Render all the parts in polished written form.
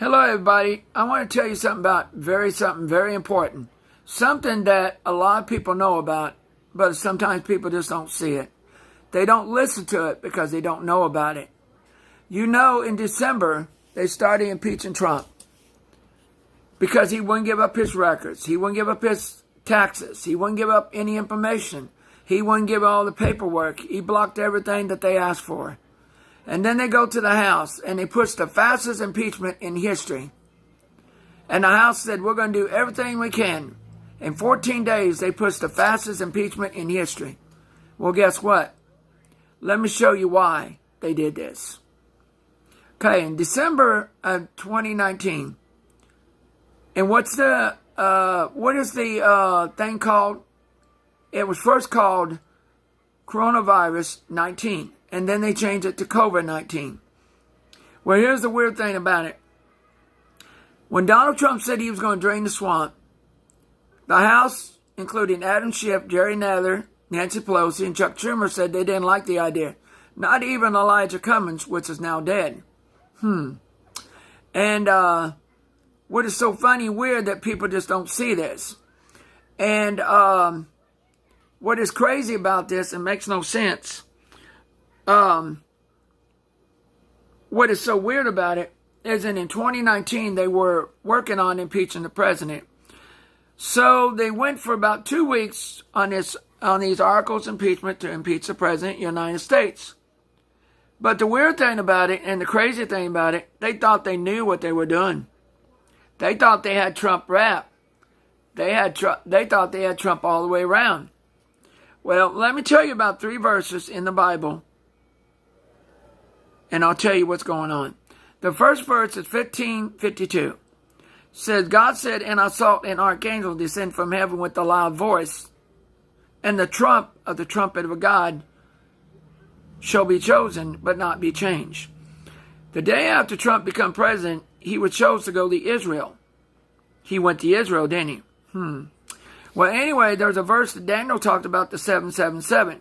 Hello, everybody. I want to tell you something very important. Something that a lot of people know about, but sometimes people just don't see it. They don't listen to it because they don't know about it. You know, in December, they started impeaching Trump because he wouldn't give up his records. He wouldn't give up his taxes. He wouldn't give up any information. He wouldn't give all the paperwork. He blocked everything that they asked for. And then they go to the House and they push the fastest impeachment in history. And the House said, we're going to do everything we can. In 14 days, they pushed the fastest impeachment in history. Well, guess what? Let me show you why they did this. Okay, in December of 2019, and what is the thing called? It was first called coronavirus 19. And then they changed it to COVID-19. Well, here's the weird thing about it. When Donald Trump said he was going to drain the swamp, the House, including Adam Schiff, Jerry Nadler, Nancy Pelosi, and Chuck Schumer, said they didn't like the idea. Not even Elijah Cummings, which is now dead. And what is so funny and weird that people just don't see this. And what is crazy about this, and makes no sense, what is so weird about it is that in 2019 they were working on impeaching the president. So they went for about 2 weeks on these articles of impeachment to impeach the president of the United States. But the weird thing about it and the crazy thing about it, they thought they knew what they were doing. They thought they had Trump wrapped. They thought they had Trump all the way around. Well, let me tell you about 3 verses in the Bible, and I'll tell you what's going on. The first verse is 15:52. Says, God said, and I saw an archangel descend from heaven with a loud voice, and the trump of the trumpet of God shall be chosen, but not be changed. The day after Trump became president, he was chosen to go to Israel. He went to Israel, didn't he? Well, anyway, there's a verse that Daniel talked about, the 777.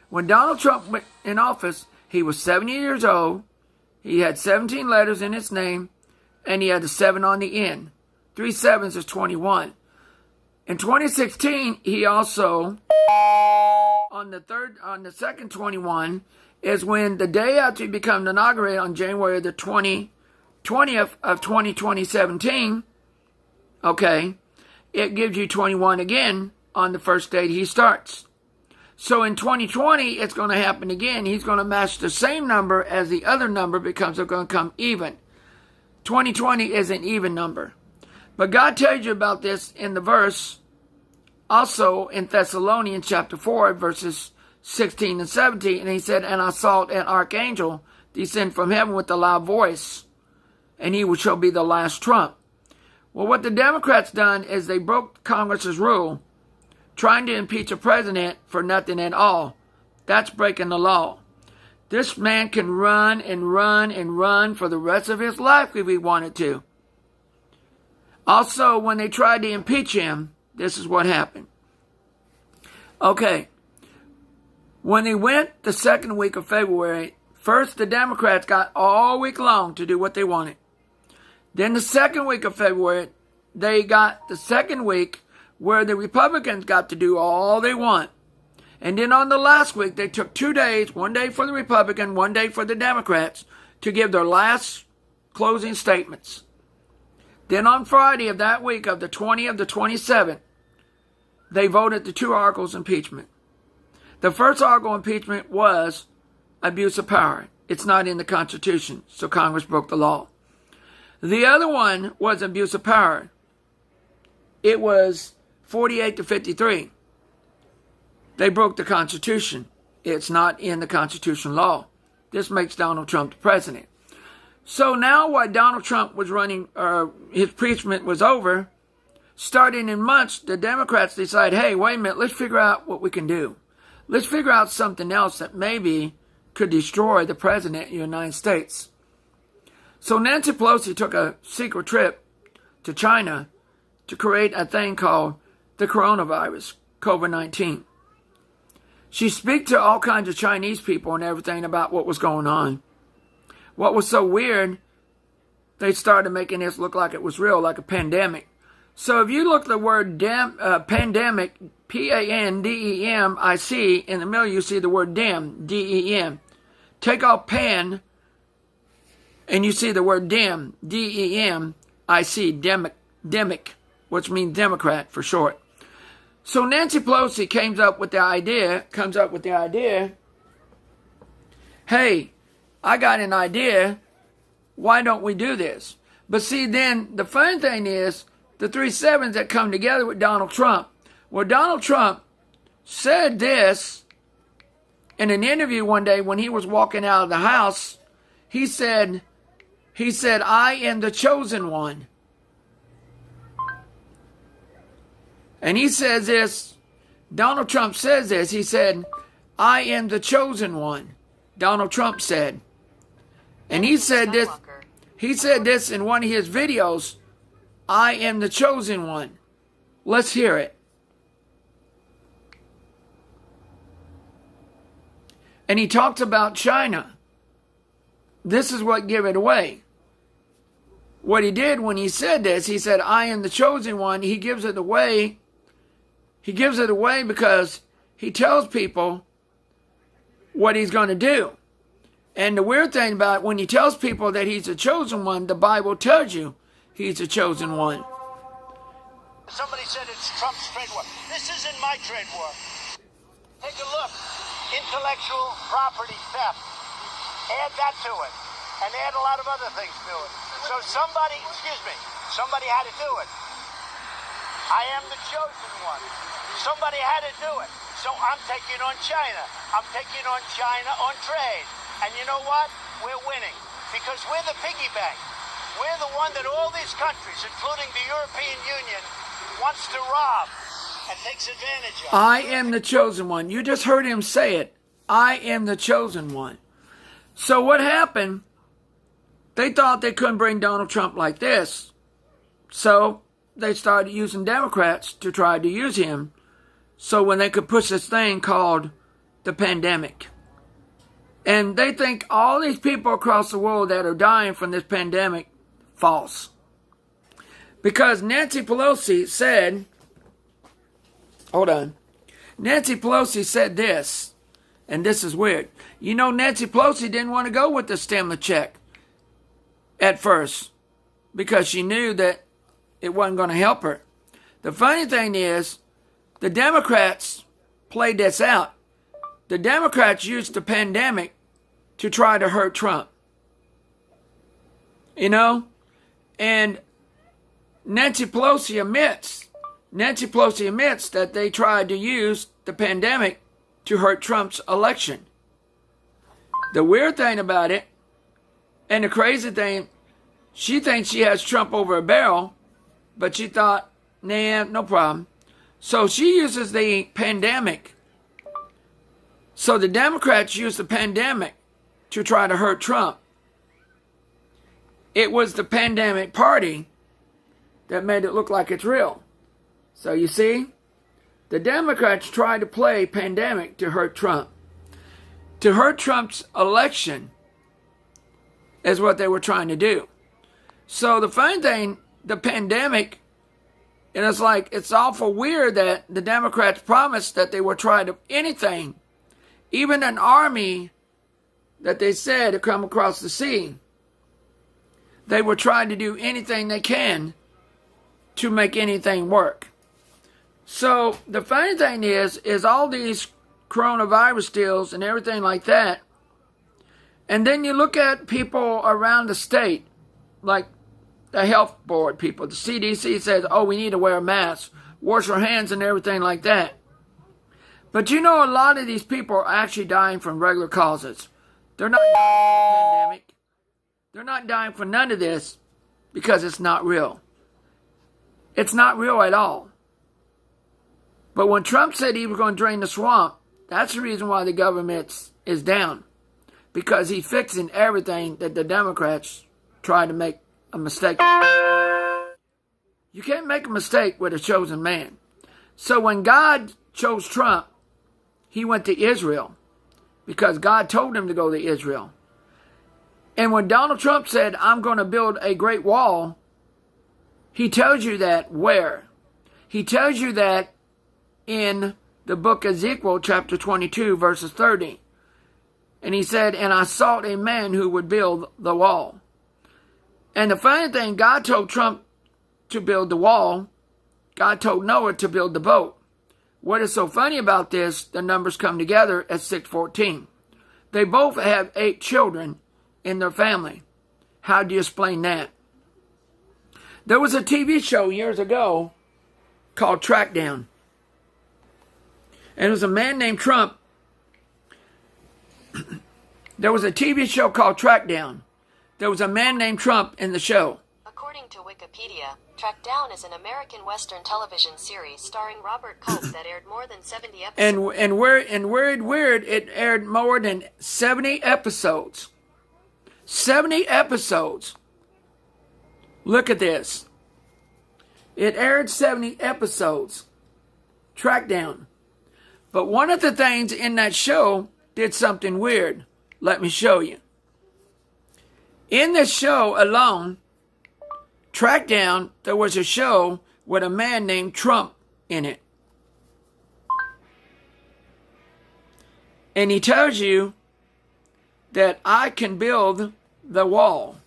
When Donald Trump went in office, he was 70 years old. He had 17 letters in his name, and he had a 7 on the end. 3 sevens is 21. In 2016, he also, on the second 21, is when the day after he became inaugurated on January the 20th of 2017, okay, it gives you 21 again on the first day he starts. So in 2020, it's going to happen again. He's going to match the same number as the other number because they're going to come even. 2020 is an even number. But God tells you about this in the verse, also in Thessalonians chapter 4, verses 16 and 17. And he said, and I saw an archangel descend from heaven with a loud voice, and he shall be the last trump. Well, what the Democrats done is they broke Congress's rule, trying to impeach a president for nothing at all. That's breaking the law. This man can run and run and run for the rest of his life if he wanted to. Also, when they tried to impeach him, this is what happened. Okay. When they went the second week of February, first the Democrats got all week long to do what they wanted. Then the second week of February, they got the second week where the Republicans got to do all they want. And then on the last week, they took 2 days, 1 day for the Republican, 1 day for the Democrats, to give their last closing statements. Then on Friday of that week, of the 20th of the 27th, they voted the 2 articles of impeachment. The first article of impeachment was abuse of power. It's not in the Constitution, so Congress broke the law. The other one was abuse of power. It was 48 to 53. They broke the Constitution. It's not in the Constitution law. This makes Donald Trump the president. So now while Donald Trump was running, his impeachment was over, starting in March, the Democrats decided, hey, wait a minute, let's figure out what we can do. Let's figure out something else that maybe could destroy the president of the United States. So Nancy Pelosi took a secret trip to China to create a thing called the coronavirus, COVID-19. She spoke to all kinds of Chinese people and everything about what was going on. What was so weird, they started making this look like it was real, like a pandemic. So if you look at the word pandemic, Pandemic, in the middle you see the word dem, D-E-M. Take off pan, and you see the word dem, D-E-M-I-C, demic, which means Democrat for short. So Nancy Pelosi comes up with the idea, hey, I got an idea, why don't we do this? But see, then the funny thing is, the 3 sevens that come together with Donald Trump. Well, Donald Trump said this in an interview one day when he was walking out of the house. He said, I am the chosen one. And he says this, Donald Trump says this, he said, I am the chosen one. Donald Trump said. And he said this in one of his videos, I am the chosen one. Let's hear it. And he talks about China. This is what gave it away. What he did when he said this, he said, I am the chosen one. He gives it away. He gives it away because he tells people what he's going to do. And the weird thing about it, when he tells people that he's the chosen one, the Bible tells you he's the chosen one. Somebody said it's Trump's trade war. This isn't my trade war. Take a look. Intellectual property theft. Add that to it. And add a lot of other things to it. So somebody had to do it. I am the chosen one. Somebody had to do it. So I'm taking on China. I'm taking on China on trade. And you know what? We're winning. Because we're the piggy bank. We're the one that all these countries, including the European Union, wants to rob and takes advantage of. I am the chosen one. You just heard him say it. I am the chosen one. So what happened? They thought they couldn't bring Donald Trump like this. So they started using Democrats to try to use him. So when they could push this thing called the pandemic. And they think all these people across the world that are dying from this pandemic, false. Because Nancy Pelosi said, Nancy Pelosi said this, and this is weird. You know, Nancy Pelosi didn't want to go with the stimulus check at first because she knew that it wasn't going to help her. The funny thing is, the Democrats played this out. The Democrats used the pandemic to try to hurt Trump. You know? And Nancy Pelosi admits that they tried to use the pandemic to hurt Trump's election. The weird thing about it, and the crazy thing, she thinks she has Trump over a barrel, but she thought, nah, no problem. So she uses the pandemic. So the Democrats used the pandemic to try to hurt Trump. It was the pandemic party that made it look like it's real. So you see, the Democrats tried to play pandemic to hurt Trump. To hurt Trump's election is what they were trying to do. So the funny thing, the pandemic, and it's like, it's awful weird that the Democrats promised that they would try to anything, even an army that they said to come across the sea. They were trying to do anything they can to make anything work. So the funny thing is all these coronavirus deals and everything like that. And then you look at people around the state, like the health board people. The CDC says, oh, we need to wear a mask, wash our hands and everything like that. But you know, a lot of these people are actually dying from regular causes. They're not dying from the pandemic. They're not dying from none of this because it's not real. It's not real at all. But when Trump said he was going to drain the swamp, that's the reason why the government is down. Because he's fixing everything that the Democrats tried to make a mistake. You can't make a mistake with a chosen man. So when God chose Trump, he went to Israel because God told him to go to Israel. And when Donald Trump said, I'm going to build a great wall, he tells you that where? He tells you that in the book of Ezekiel, chapter 22, verses 30. And he said, and I sought a man who would build the wall. And the funny thing, God told Trump to build the wall. God told Noah to build the boat. What is so funny about this, the numbers come together at 614. They both have 8 children in their family. How do you explain that? There was a TV show years ago called Trackdown. And it was a man named Trump. There was a TV show called Trackdown. There was a man named Trump in the show. According to Wikipedia, Trackdown is an American Western television series starring Robert Cope that aired more than 70 episodes. And weird, it aired more than 70 episodes. 70 episodes. Look at this. It aired 70 episodes. Trackdown. But one of the things in that show did something weird. Let me show you. In this show alone, Trackdown, there was a show with a man named Trump in it. And he tells you that I can build the wall.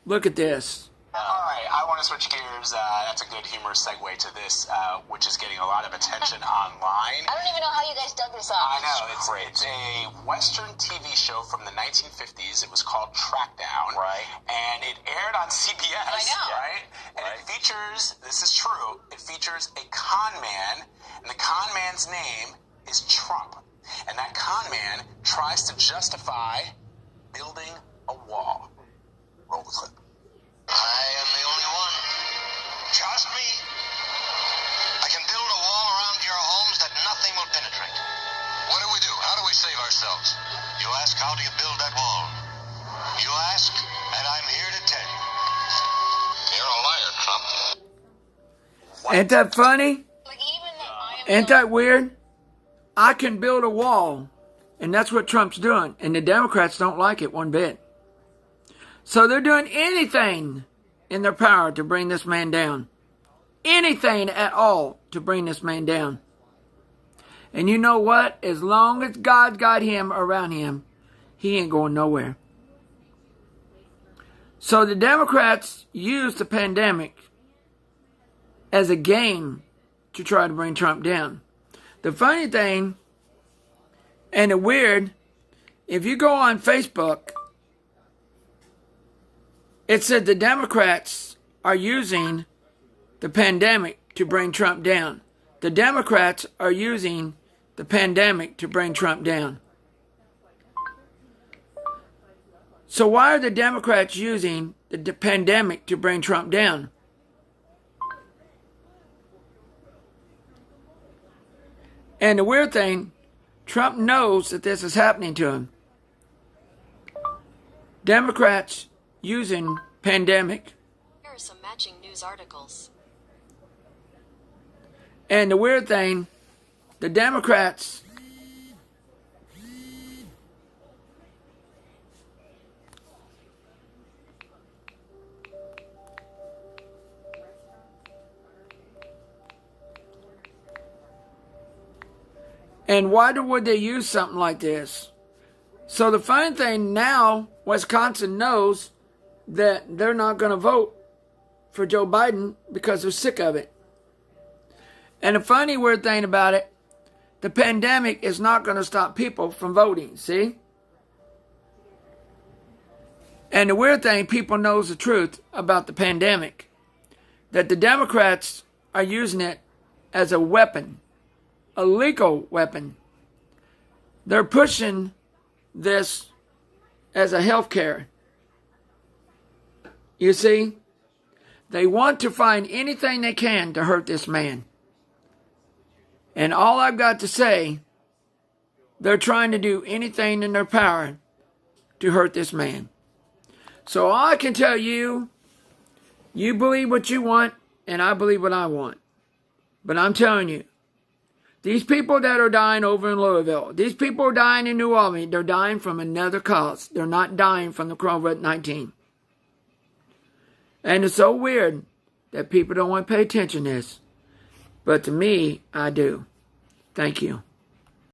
Look at this. All right, I want to switch gears. That's a good humorous segue to this, which is getting a lot of attention online. I don't even know how you guys dug this up. I know, it's a Western TV show from the 1950s. It was called Trackdown. Right. And it aired on CBS. I know. Right? And it features, this is true, it features a con man, and the con man's name is Trump. And that con man tries to justify building a wall. Roll the clip. I am the only one. Trust me. I can build a wall around your homes that nothing will penetrate. What do we do? How do we save ourselves? You ask, how do you build that wall? You ask, and I'm here to tell you. You're a liar, Trump. Ain't that funny? Like, even that I am Ain't that weird? I can build a wall. And that's what Trump's doing. And the Democrats don't like it one bit. So they're doing anything in their power to bring this man down. Anything at all to bring this man down. And you know what? As long as God got him around him, he ain't going nowhere. So the Democrats used the pandemic as a game to try to bring Trump down. The funny thing and the weird, if you go on Facebook, it said the Democrats are using the pandemic to bring Trump down. The Democrats are using the pandemic to bring Trump down. So why are the Democrats using the pandemic to bring Trump down? And the weird thing, Trump knows that this is happening to him. Democrats using pandemic. Here are some matching news articles. And the weird thing, the Democrats and why would they use something like this? So the funny thing now, Wisconsin knows that they're not going to vote for Joe Biden because they're sick of it. And the funny weird thing about it, the pandemic is not going to stop people from voting, see? And the weird thing, people knows the truth about the pandemic. That the Democrats are using it as a weapon, a legal weapon. They're pushing this as a health care. You see, they want to find anything they can to hurt this man. And all I've got to say, they're trying to do anything in their power to hurt this man. So all I can tell you, you believe what you want, and I believe what I want. But I'm telling you, These people that are dying over in Louisville, these people are dying in New Albany, they're dying from another cause. They're not dying from the COVID-19. And it's so weird that people don't want to pay attention to this. But to me, I do. Thank you.